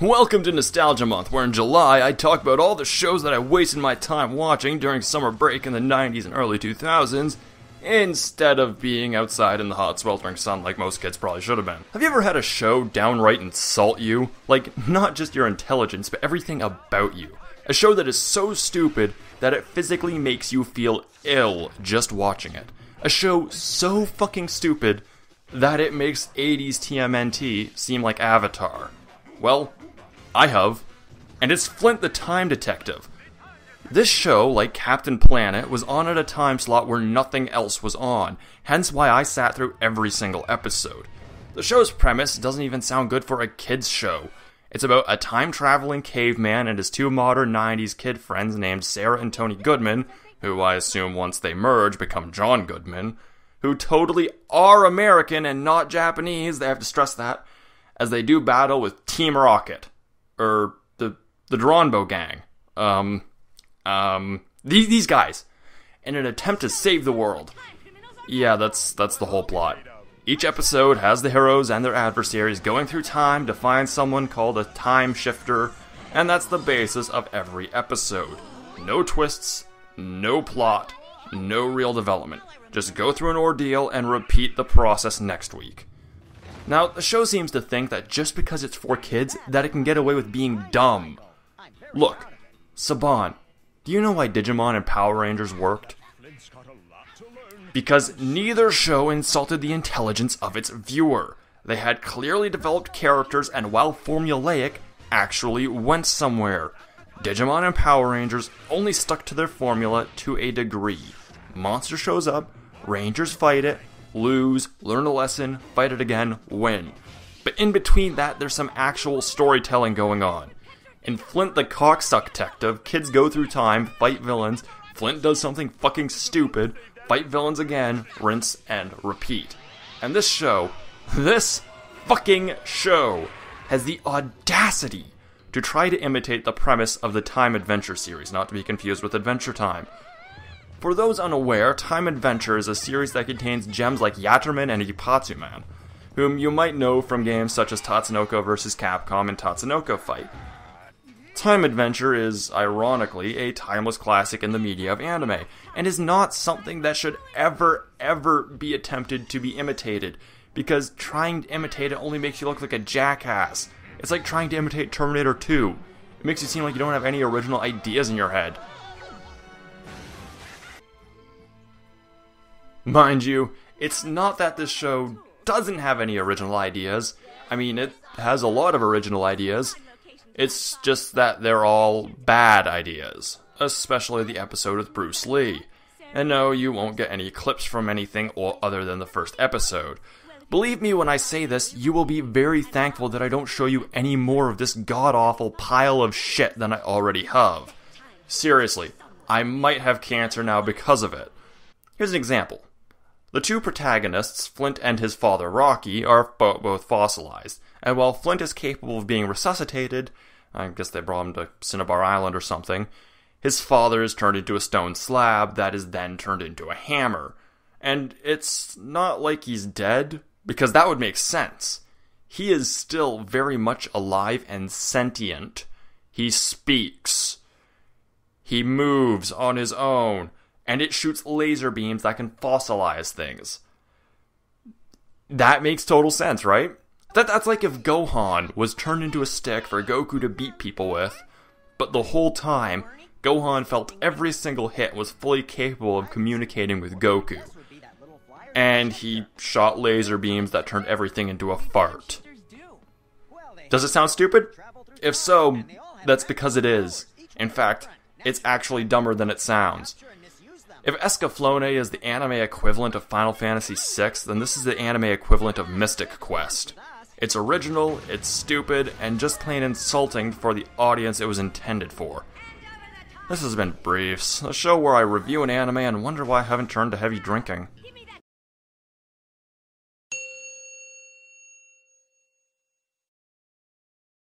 Welcome to Nostalgia Month, where in July I talk about all the shows that I wasted my time watching during summer break in the 90s and early 2000s, instead of being outside in the hot sweltering sun like most kids probably should have been. Have you ever had a show downright insult you? Like, not just your intelligence, but everything about you. A show that is so stupid that it physically makes you feel ill just watching it. A show so fucking stupid that it makes 80s TMNT seem like Avatar. Well, I have, and it's Flint the Time Detective. This show, like Captain Planet, was on at a time slot where nothing else was on, hence why I sat through every single episode. The show's premise doesn't even sound good for a kid's show. It's about a time-traveling caveman and his two modern 90s kid friends named Sarah and Tony Goodman, who I assume once they merge become John Goodman, who totally are American and not Japanese, they have to stress that, as they do battle with Team Rocket. The Dronbo gang. These guys. In an attempt to save the world. Yeah, that's the whole plot. Each episode has the heroes and their adversaries going through time to find someone called a time shifter, and that's the basis of every episode. No twists, no plot, no real development. Just go through an ordeal and repeat the process next week. Now, the show seems to think that just because it's for kids, that it can get away with being dumb. Look, Saban, do you know why Digimon and Power Rangers worked? Because neither show insulted the intelligence of its viewer. They had clearly developed characters and, while formulaic, actually went somewhere. Digimon and Power Rangers only stuck to their formula to a degree. Monster shows up, Rangers fight it, lose, learn a lesson, fight it again, win. But in between that, there's some actual storytelling going on. In Flint the Cocksuck Detective, kids go through time, fight villains, Flint does something fucking stupid, fight villains again, rinse and repeat. And this fucking show, has the audacity to try to imitate the premise of the Time Adventure series, not to be confused with Adventure Time. For those unaware, Time Adventure is a series that contains gems like Yatterman and Ippatsuman, whom you might know from games such as Tatsunoko vs. Capcom and Tatsunoko Fight. Time Adventure is, ironically, a timeless classic in the media of anime, and is not something that should ever be attempted to be imitated, because trying to imitate it only makes you look like a jackass. It's like trying to imitate Terminator 2. It makes you seem like you don't have any original ideas in your head. Mind you, it's not that this show doesn't have any original ideas. I mean, it has a lot of original ideas. It's just that they're all bad ideas. Especially the episode with Bruce Lee. And no, you won't get any clips from anything other than the first episode. Believe me when I say this, you will be very thankful that I don't show you any more of this god-awful pile of shit than I already have. Seriously, I might have cancer now because of it. Here's an example. The two protagonists, Flint and his father Rocky, are both fossilized, and while Flint is capable of being resuscitated, I guess they brought him to Cinnabar Island or something, his father is turned into a stone slab that is then turned into a hammer. And it's not like he's dead, because that would make sense. He is still very much alive and sentient. He speaks. He moves on his own. And it shoots laser beams that can fossilize things. That makes total sense, right? That's like if Gohan was turned into a stick for Goku to beat people with, but the whole time, Gohan felt every single hit was fully capable of communicating with Goku. And he shot laser beams that turned everything into a fart. Does it sound stupid? If so, that's because it is. In fact, it's actually dumber than it sounds. If Escaflowne is the anime equivalent of Final Fantasy VI, then this is the anime equivalent of Mystic Quest. It's original, it's stupid, and just plain insulting for the audience it was intended for. This has been Briefs, a show where I review an anime and wonder why I haven't turned to heavy drinking.